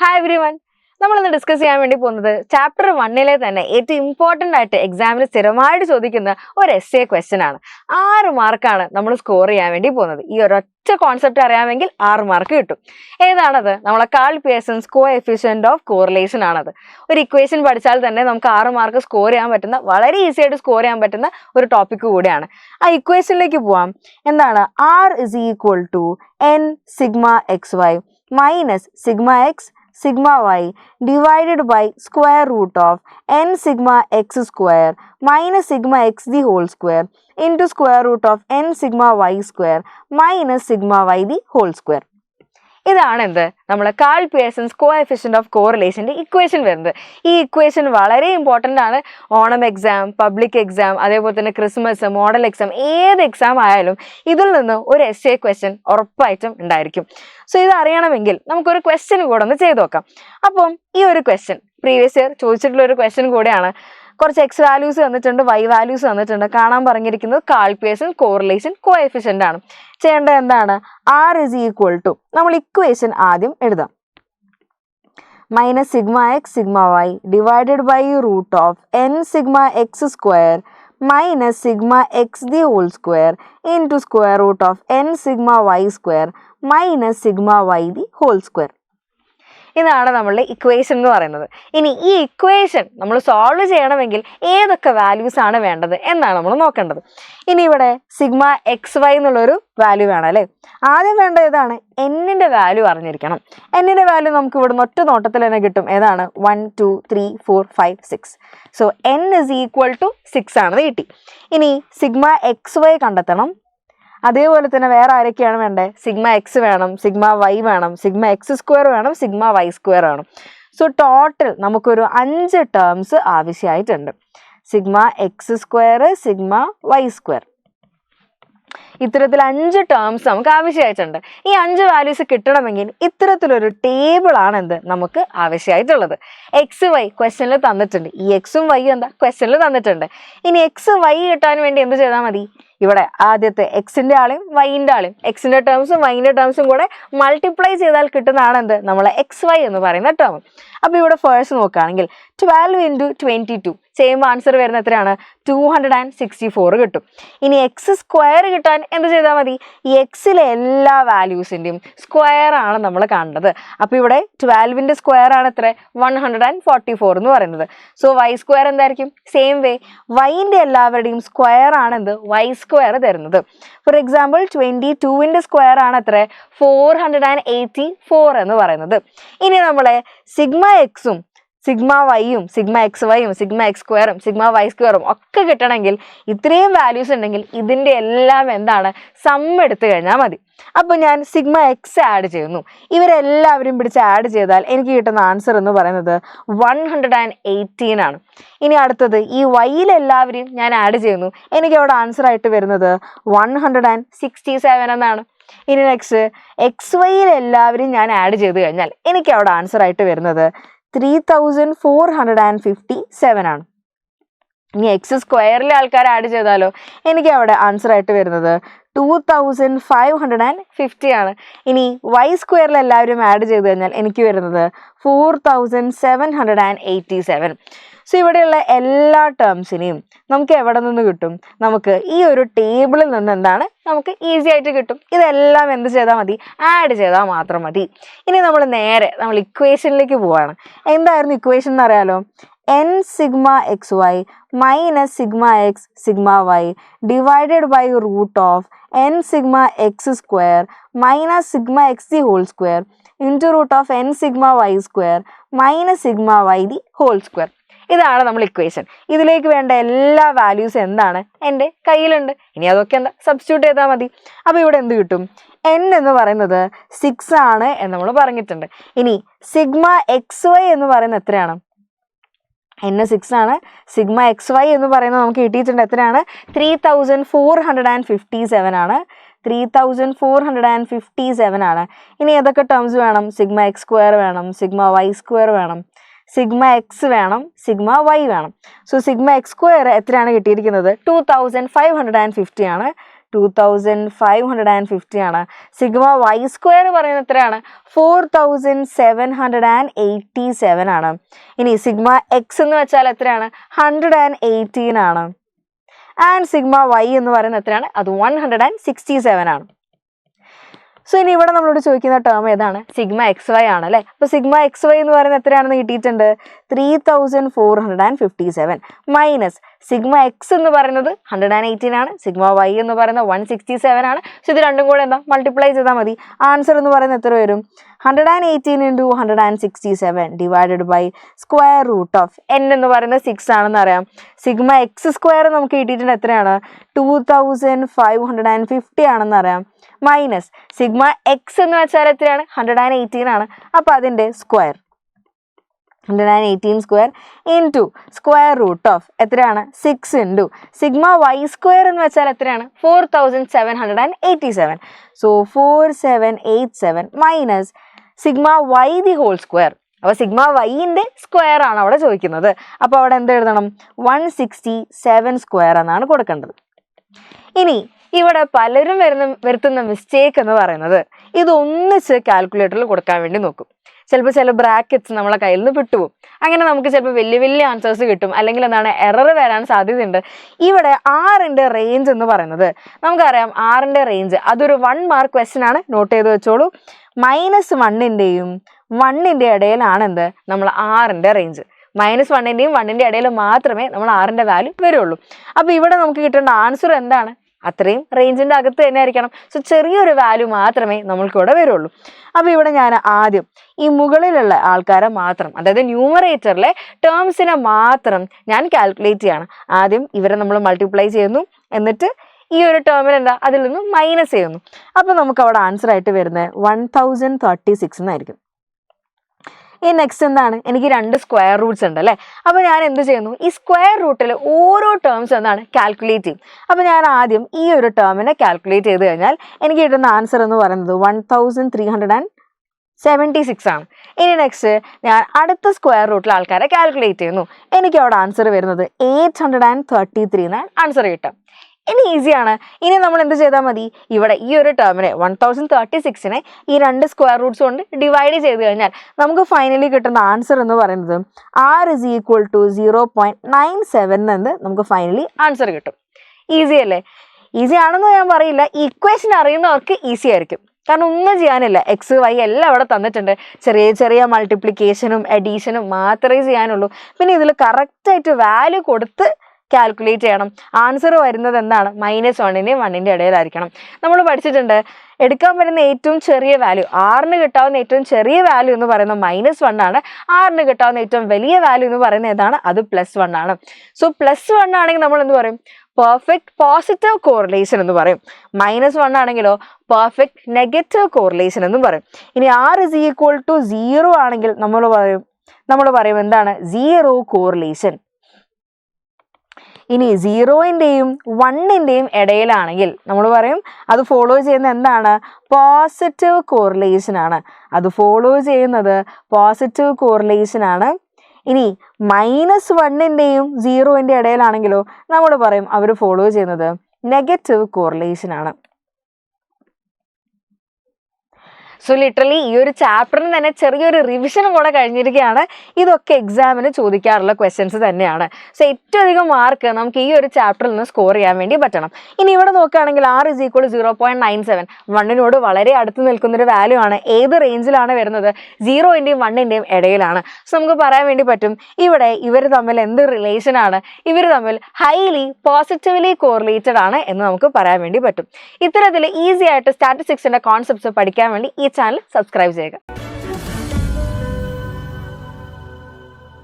Hi everyone. നമ്മൾ ഇന്ന് discuss ചെയ്യാൻ വേണ്ടി പോകുന്നത് ചാപ്റ്റർ 1-ലെ തന്നെ ഏറ്റവും ഇമ്പോർട്ടന്റ് ആയിട്ട് എക്സാമിന് സ്ഥിരമായിട്ട് ചോദിക്കുന്ന ഒരു എസ്സേ ക്വസ്റ്റ്യൻ ആണ്. 6 മാർക്കാണ് നമ്മൾ സ്കോർ ചെയ്യാൻ വേണ്ടി പോകുന്നത്. ഈ ഒരൊറ്റ കോൺസെപ്റ്റ് അറിയാമെങ്കിൽ 6 മാർക്ക് കിട്ടും. ഏതാണത്? നമ്മളെ Karl Pearson's coefficient of correlation ആണത്. ഒരു ഇക്വേഷൻ പഠിച്ചാൽ തന്നെ നമുക്ക് 6 മാർക്ക് സ്കോർ ചെയ്യാൻ പറ്റുന്ന, വളരെ ഈസി ആയിട്ട് സ്കോർ ചെയ്യാൻ പറ്റുന്ന ഒരു ടോപ്പിക് കൂടിയാണ്. ആ ഇക്വേഷനിലേക്ക് പോവാം. എന്താണ്? R is equal to n sigma xy minus sigma x sigma y divided by square root of n sigma x square minus sigma x the whole square into square root of n sigma y square minus sigma y the whole square. ഇതാണ് എന്ത്? നമ്മളെ Karl Pearson's coefficient of കോറിലേഷന്റെ equation വരുന്നത്. ഈ equation വളരെ important ആണ്. Onam exam, public exam, അതേപോലെ തന്നെ ക്രിസ്മസ്, മോഡൽ എക്സാം, ഏത് എക്സാം ആയാലും ഇതിൽ നിന്ന് ഒരു എസ്സേ ക്വസ്റ്റ്യൻ ഉറപ്പായിട്ടും ഉണ്ടായിരിക്കും. സോ ഇത് അറിയണമെങ്കിൽ നമുക്കൊരു ക്വസ്റ്റ്യൻ കൂടെ ഒന്ന് ചെയ്ത് നോക്കാം. അപ്പം ഈ ഒരു ക്വസ്റ്റ്യൻ പ്രീവിയസ് ഇയർ ചോദിച്ചിട്ടുള്ള ഒരു ക്വസ്റ്റ്യൻ കൂടെയാണ്. കുറച്ച് എക്സ് വാല്യൂസ് തന്നിട്ടുണ്ട്, വൈ വാല്യൂസ് തന്നിട്ടുണ്ട്. കാണാൻ പറഞ്ഞിരിക്കുന്നത് കാൾ പിയേഴ്സൺ കോറിലേഷൻ കോഎഫിഷ്യന്റ് ആണ്. ചെയ്യേണ്ടത് എന്താണ്? R is equal to, നമ്മൾ ഇക്വേഷൻ ആദ്യം എഴുതാം. Minus sigma x sigma y divided by root of n sigma X square minus sigma x the whole square into square root of n sigma Y square minus sigma y the whole square. ഇതാണ് നമ്മളുടെ equation എന്ന് പറയുന്നത്. ഇനി ഈ equation നമ്മൾ solve ചെയ്യണമെങ്കിൽ ഏതൊക്കെ values ആണ് വേണ്ടത് എന്നാണ് നമ്മൾ നോക്കേണ്ടത്. ഇനി ഇവിടെ സിഗ്മ എക്സ് വൈ എന്നുള്ളൊരു വാല്യൂ വേണം അല്ലേ? ആദ്യം വേണ്ട ഏതാണ്? എന്നിൻ്റെ വാല്യൂ അറിഞ്ഞിരിക്കണം. എന്നിൻ്റെ വാല്യൂ നമുക്ക് ഇവിടെ ഒറ്റ നോട്ടത്തിൽ തന്നെ കിട്ടും. ഏതാണ്? 1 2 3 4 5 6. So n is equal to 6 ആണെന്ന് കിട്ടി. ഇനി സിഗ്മ എക്സ് വൈ കണ്ടെത്തണം. അതേപോലെ തന്നെ വേറെ ആരൊക്കെയാണ് വേണ്ടത്? സിഗ്മ എക്സ് വേണം, സിഗ്മ വൈ വേണം, സിഗ്മ എക്സ് സ്ക്വയർ വേണം, സിഗ്മ വൈ സ്ക്വയർ വേണം. സോ ടോട്ടൽ നമുക്കൊരു 5 ടേംസ് ആവശ്യമായിട്ടുണ്ട്. Sigma X square, sigma Y square, ഇത്തരത്തിൽ 5 ടേംസ് നമുക്ക് ആവശ്യമായിട്ടുണ്ട്. ഈ 5 വാല്യൂസ് കിട്ടണമെങ്കിൽ ഇത്തരത്തിലൊരു ടേബിൾ ആണ് എന്ത് നമുക്ക് ആവശ്യമായിട്ടുള്ളത്. എക്സ് വൈ ക്വസ്റ്റ്യനിൽ തന്നിട്ടുണ്ട്. ഈ എക്സും വൈയും എന്താ ക്വസ്റ്റ്യനിൽ തന്നിട്ടുണ്ട്. ഇനി എക്സ് വൈ കിട്ടാൻ വേണ്ടി എന്ത് ചെയ്താൽ മതി? ഇവിടെ ആദ്യത്തെ എക്സിൻ്റെ ആളെയും വൈൻ്റെ ആളെയും, എക്സിൻ്റെ ടേംസും വൈൻ്റെ ടേംസും കൂടെ മൾട്ടിപ്ലൈ ചെയ്താൽ കിട്ടുന്നതാണ് എന്ത്? നമ്മളെ എക്സ് വൈ എന്ന് പറയുന്ന ടേം. അപ്പോൾ ഇവിടെ ഫേഴ്സ്റ്റ് നോക്കുകയാണെങ്കിൽ 12 × 22 ചെയ്യുമ്പോൾ ആൻസർ വരുന്ന എത്രയാണ്? 264 കിട്ടും. ഇനി എക്സ് സ്ക്വയർ കിട്ടാൻ എന്ത് ചെയ്താൽ മതി? ഈ എക്സിലെ എല്ലാ വാല്യൂസിൻ്റെയും സ്ക്വയർ ആണ് നമ്മൾ കാണേണ്ടത്. അപ്പോൾ ഇവിടെ 12ൻ്റെ സ്ക്വയർ ആണ് എത്ര? 144 എന്ന് പറയുന്നത്. സോ വൈ സ്ക്വയർ എന്തായിരിക്കും? സെയിം വേ വൈൻ്റെ എല്ലാവരുടെയും സ്ക്വയർ ആണ് എന്ത്? വൈ സ്ക്വയർ തരുന്നത്. ഫോർ എക്സാമ്പിൾ 22ൻ്റെ സ്ക്വയർ ആണ് എത്ര? 484 എന്ന് പറയുന്നത്. ഇനി നമ്മളെ സിഗ്മ എക്സും സിഗ്മ വൈയും സിഗ്മ എക്സ് വൈയും സിഗ്മ എക്സ് സ്ക്വയറും സിഗ്മ വൈ സ്ക്വയറും ഒക്കെ കിട്ടണമെങ്കിൽ ഇത്രയും വാല്യൂസ് ഉണ്ടെങ്കിൽ ഇതിൻ്റെ എല്ലാം എന്താണ്? സം എടുത്തു കഴിഞ്ഞാൽ മതി. അപ്പോൾ ഞാൻ സിഗ്മ എക്സ് ആഡ് ചെയ്യുന്നു. ഇവരെല്ലാവരും പിടിച്ച് ആഡ് ചെയ്താൽ എനിക്ക് കിട്ടുന്ന ആൻസർ എന്ന് പറയുന്നത് 118 ആണ്. ഇനി അടുത്തത് ഈ വൈയിലെല്ലാവരെയും ഞാൻ ആഡ് ചെയ്യുന്നു. എനിക്ക് അവിടെ ആൻസർ ആയിട്ട് വരുന്നത് 167 എന്നാണ്. ഇനി നെക്സ്റ്റ് എക്സ് വൈയിലെല്ലാവരും ഞാൻ ആഡ് ചെയ്ത് കഴിഞ്ഞാൽ എനിക്ക് അവിടെ ആൻസർ ആയിട്ട് വരുന്നത് 3457 ആണ്. ഇനി എക്സ് സ്ക്വയറിലെ ആൾക്കാർ ആഡ് ചെയ്താലോ എനിക്ക് അവിടെ ആൻസർ ആയിട്ട് വരുന്നത് 2550 ആണ്. ഇനി വൈ സ്ക്വയറിൽ എല്ലാവരും ആഡ് ചെയ്ത് കഴിഞ്ഞാൽ എനിക്ക് വരുന്നത് 4787. സോ ഇവിടെയുള്ള എല്ലാ ടേംസിനെയും നമുക്ക് എവിടെ നിന്ന് കിട്ടും? നമുക്ക് ഈ ഒരു ടേബിളിൽ നിന്ന് എന്താണ് നമുക്ക് ഈസി ആയിട്ട് കിട്ടും. ഇതെല്ലാം എന്ത് ചെയ്താൽ മതി? ആഡ് ചെയ്താൽ മാത്രം മതി. ഇനി നമ്മൾ നേരെ ഇക്വേഷനിലേക്ക് പോവാണ്. എന്തായിരുന്നു ഇക്വേഷൻ എന്ന് അറിയാലോ? n sigma x y minus sigma x sigma y divided by root of n sigma X square minus sigma x the whole square into root of n sigma Y square minus sigma y the whole square. ഇതാണ് നമ്മൾ equation. ഇതിലേക്ക് വേണ്ട എല്ലാ values എന്താണ്? എൻ്റെ കയ്യിലുണ്ട്. ഇനി അതൊക്കെ എന്താ? സബ്സ്റ്റിറ്റ്യൂട്ട് ചെയ്താൽ മതി. അപ്പോൾ ഇവിടെ എന്ത് കിട്ടും? n എന്ന് പറയുന്നത് 6 ആണ് എന്ന് നമ്മൾ പറഞ്ഞിട്ടുണ്ട്. ഇനി സിഗ്മ എക്സ് വൈ എന്ന് പറയുന്നത് എത്രയാണ്? n 6 ആണ്. സിഗ്മ എക്സ് വൈ എന്ന് പറയുന്നത് നമുക്ക് കിട്ടിയിട്ടുണ്ട് എത്രയാണ്? 3457 ആണ്. 3457 ആണ്. ഇനി ഏതൊക്കെ ടേംസ് വേണം? സിഗ്മ എക്സ് സ്ക്വയർ വേണം, സിഗ്മ വൈ സ്ക്വയർ വേണം, സിഗ്മ എക്സ് വേണം, സിഗ്മ വൈ വേണം. സോ സിഗ്മ എക്സ് സ്ക്വയർ എത്രയാണ് കിട്ടിയിരിക്കുന്നത്? 2550 ആണ്. 2550 ആണ്. സിഗ്മ വൈ സ്ക്വയർ പറയുന്നത് എത്രയാണ്? 4787 ആണ്. ഇനി സിഗ്മ എക്സ് എന്ന് വെച്ചാൽ എത്രയാണ്? 118 ആണ്. ആൻഡ് സിഗ്മ വൈ എന്ന് പറയുന്നത് എത്രയാണ്? അത് 167 ആണ്. സോ ഇനി ഇവിടെ നമ്മളോട് ചോദിക്കുന്ന ടേം ഏതാണ്? സിഗ്മ എക്സ് വൈ ആണ് അല്ലേ? അപ്പോൾ സിഗ്മ എക്സ് വൈ എന്ന് പറയുന്നത് എത്രയാണെന്ന് കിട്ടിയിട്ടുണ്ട്? 3457 മൈനസ് സിഗ്മ എക്സ് എന്ന് പറയുന്നത് 118 ആണ്, സിഗ്മ വൈ എന്ന് പറയുന്നത് 167 ആണ്. സോ ഇത് രണ്ടും കൂടെ എന്താ മൾട്ടിപ്ലൈ ചെയ്താൽ മതി. ആൻസർ എന്ന് പറയുന്നത് എത്ര വരും? 118 × 167 divided by square root of n എന്ന് പറയുന്നത് 6 ആണെന്ന് അറിയാം. സിഗ്മ എക്സ് സ്ക്വയർ നമുക്ക് കിട്ടിയിട്ടുണ്ട് എത്രയാണ്? 2550 ആണെന്ന് അറിയാം. മൈനസ് സിഗ്മ എക്സ് എന്ന് വെച്ചാൽ എത്രയാണ്? 118 ആണ്. അപ്പോൾ അതിൻ്റെ square 118 square into square root of എത്രയാണ്? 6 ഇൻറ്റു സിഗ്മ വൈ സ്ക്വയർ എന്ന് വെച്ചാൽ എത്രയാണ്? 4787. So 4787 minus sigma y the whole square. അപ്പോൾ സിഗ്മ വൈൻ്റെ സ്ക്വയർ ആണ് അവിടെ ചോദിക്കുന്നത്. അപ്പോൾ അവിടെ എന്ത് എഴുതണം? 167 സ്ക്വയർ എന്നാണ് കൊടുക്കേണ്ടത്. ഇനി ഇവിടെ പലരും വരുത്തുന്ന മിസ്റ്റേക്ക് എന്ന് പറയുന്നത് ഇതൊന്നിച്ച് കാൽക്കുലേറ്ററിൽ കൊടുക്കാൻ വേണ്ടി നോക്കും. ചിലപ്പോൾ ചില ബ്രാക്കറ്റ്സ് നമ്മളെ കയ്യിൽ നിന്ന് വിട്ടുപോകും. അങ്ങനെ നമുക്ക് ചിലപ്പോൾ വലിയ വലിയ ആൻസേഴ്സ് കിട്ടും, അല്ലെങ്കിൽ എന്താണ് എറർ വരാൻ സാധ്യതയുണ്ട്. ഇവിടെ ആറിൻ്റെ റേഞ്ച് എന്ന് പറയുന്നത് നമുക്കറിയാം. ആറിൻ്റെ റേഞ്ച് അതൊരു 1 മാർക്ക് ക്വസ്റ്റ്യൻ ആണ്, നോട്ട് ചെയ്ത് വെച്ചോളൂ. -1ൻ്റെയും 1ൻ്റെ ഇടയിലാണ് എന്ത്? നമ്മൾ ആറിൻ്റെ റേഞ്ച്. -1ൻ്റെയും 1ൻ്റെ ഇടയിൽ മാത്രമേ നമ്മൾ ആറിൻ്റെ വാല്യൂ വരുള്ളൂ. അപ്പോൾ ഇവിടെ നമുക്ക് കിട്ടേണ്ട ആൻസർ എന്താണ്? അത്രയും റേഞ്ചിൻ്റെ അകത്ത് തന്നെ ആയിരിക്കണം. സോ ചെറിയൊരു വാല്യൂ മാത്രമേ നമ്മൾക്കിവിടെ വരുള്ളൂ. അപ്പോൾ ഇവിടെ ഞാൻ ആദ്യം ഈ മുകളിലുള്ള ആൾക്കാരെ മാത്രം, അതായത് ന്യൂമറേറ്ററിലെ ടേംസിനെ മാത്രം ഞാൻ കാൽക്കുലേറ്റ് ചെയ്യാണ്. ആദ്യം ഇവരെ നമ്മൾ മൾട്ടിപ്ലൈ ചെയ്യുന്നു, എന്നിട്ട് ഈ ഒരു ടേമിൽ എന്താ അതിൽ നിന്ന് മൈനസ് ചെയ്യുന്നു. അപ്പോൾ നമുക്ക് അവിടെ ആൻസർ ആയിട്ട് വരുന്നത് 1036 എന്നായിരിക്കും. ഈ നെക്സ്റ്റ് എന്താണ്? എനിക്ക് 2 സ്ക്വയർ റൂട്ട്സ് ഉണ്ട് അല്ലേ? അപ്പോൾ ഞാൻ എന്ത് ചെയ്യുന്നു? ഈ സ്ക്വയർ റൂട്ടിൽ ഓരോ ടേംസ് എന്താണ് കാൽക്കുലേറ്റ് ചെയ്യും. അപ്പോൾ ഞാൻ ആദ്യം ഈ ഒരു ടേമിനെ കാൽക്കുലേറ്റ് ചെയ്ത് കഴിഞ്ഞാൽ എനിക്ക് കിട്ടുന്ന ആൻസർ എന്ന് പറയുന്നത് 1376 ആണ്. ഇനി നെക്സ്റ്റ് ഞാൻ അടുത്ത സ്ക്വയർ റൂട്ടിൽ ആൾക്കാരെ കാൽക്കുലേറ്റ് ചെയ്യുന്നു. എനിക്ക് അവിടെ ആൻസർ വരുന്നത് 833 എന്നാണ് ആൻസർ കിട്ടുക. ഇനി ഈസിയാണ്. ഇനി നമ്മൾ എന്ത് ചെയ്താൽ മതി? ഇവിടെ ഈ ഒരു ടേമിനെ 1036നെ ഈ 2 സ്ക്വയർ റൂട്ട്സ് കൊണ്ട് ഡിവൈഡ് ചെയ്ത് കഴിഞ്ഞാൽ നമുക്ക് ഫൈനലി കിട്ടുന്ന ആൻസർ എന്ന് പറയുന്നത് r = 0.97 എന്ന് നമുക്ക് ഫൈനലി ആൻസർ കിട്ടും. ഈസി അല്ലേ? ഈസി ആണെന്ന് ഞാൻ പറയില്ല. ഈ ഇക്വേഷൻ അറിയുന്നവർക്ക് ഈസി ആയിരിക്കും. കാരണം ഒന്നും ചെയ്യാനില്ല, എക്സ് വൈ എല്ലാം അവിടെ തന്നിട്ടുണ്ട്. ചെറിയ ചെറിയ മൾട്ടിപ്ലിക്കേഷനും അഡീഷനും മാത്രമേ ചെയ്യാനുള്ളൂ. പിന്നെ ഇതിൽ കറക്റ്റായിട്ട് വാല്യൂ കൊടുത്ത് കാൽക്കുലേറ്റ് ചെയ്യണം. ആൻസർ വരുന്നത് എന്താണ്? -1ൻ്റെയും 1ൻ്റെ ഇടയിലായിരിക്കണം. നമ്മൾ പഠിച്ചിട്ടുണ്ട് എടുക്കാൻ പറ്റുന്ന ഏറ്റവും ചെറിയ വാല്യൂ, ആറിന് കിട്ടാവുന്ന ഏറ്റവും ചെറിയ വാല്യൂ എന്ന് പറയുന്നത് -1 ആണ്. ആറിന് കിട്ടാവുന്ന ഏറ്റവും വലിയ വാല്യൂ എന്ന് പറയുന്നത് ഏതാണ്? അത് +1 ആണ്. സോ +1 ആണെങ്കിൽ നമ്മൾ എന്ത് പറയും? പെർഫെക്റ്റ് പോസിറ്റീവ് കോറിലേഷൻ എന്ന് പറയും. -1 ആണെങ്കിലോ പെർഫെക്റ്റ് നെഗറ്റീവ് കോറിലേഷൻ എന്നും പറയും. ഇനി r = 0 ആണെങ്കിൽ നമ്മൾ പറയും എന്താണ്? 0 കോറിലേഷൻ. ഇനി 0ൻ്റെയും 1ൻ്റെയും ഇടയിലാണെങ്കിൽ നമ്മൾ പറയും അത് ഫോളോ ചെയ്യുന്ന എന്താണ്? പോസിറ്റീവ് കോറിലേഷൻ ആണ്. അത് ഫോളോ ചെയ്യുന്നത് പോസിറ്റീവ് കോറിലേഷൻ ആണ്. ഇനി -1ൻ്റെയും 0ൻ്റെ ഇടയിലാണെങ്കിലോ നമ്മൾ പറയും അവർ ഫോളോ ചെയ്യുന്നത് നെഗറ്റീവ് കോറിലേഷൻ ആണ്. സോ ലിറ്ററലി ഈ ഒരു ചാപ്റ്ററിന് തന്നെ ചെറിയൊരു റിവിഷനും കൂടെ കഴിഞ്ഞിരിക്കുകയാണ്. ഇതൊക്കെ എക്സാമിന് ചോദിക്കാറുള്ള ക്വസ്റ്റ്യൻസ് തന്നെയാണ്. സോ ഏറ്റവും അധികം മാർക്ക് നമുക്ക് ഈ ഒരു ചാപ്റ്ററിൽ നിന്ന് സ്കോർ ചെയ്യാൻ വേണ്ടി പറ്റണം. ഇനി ഇവിടെ നോക്കുകയാണെങ്കിൽ r = 0.97, 1നോട് വളരെ അടുത്ത് നിൽക്കുന്നൊരു വാല്യൂ ആണ്. ഏത് റേഞ്ചിലാണ് വരുന്നത്? 0ൻ്റെയും 1ൻ്റെയും ഇടയിലാണ്. സോ നമുക്ക് പറയാൻ വേണ്ടി പറ്റും ഇവിടെ ഇവർ തമ്മിൽ എന്ത് റിലേഷൻ ആണ്? ഇവർ തമ്മിൽ ഹൈലി പോസിറ്റീവ്ലി കോറിലേറ്റഡ് ആണ് എന്ന് നമുക്ക് പറയാൻ വേണ്ടി പറ്റും. ഇത്തരത്തിൽ ഈസി ആയിട്ട് സ്റ്റാറ്റിസ്റ്റിക്സിന്റെ കോൺസെപ്റ്റ്സ് പഠിക്കാൻ വേണ്ടി ഈ ചാനൽ സബ്സ്ക്രൈബ് ചെയ്യുക.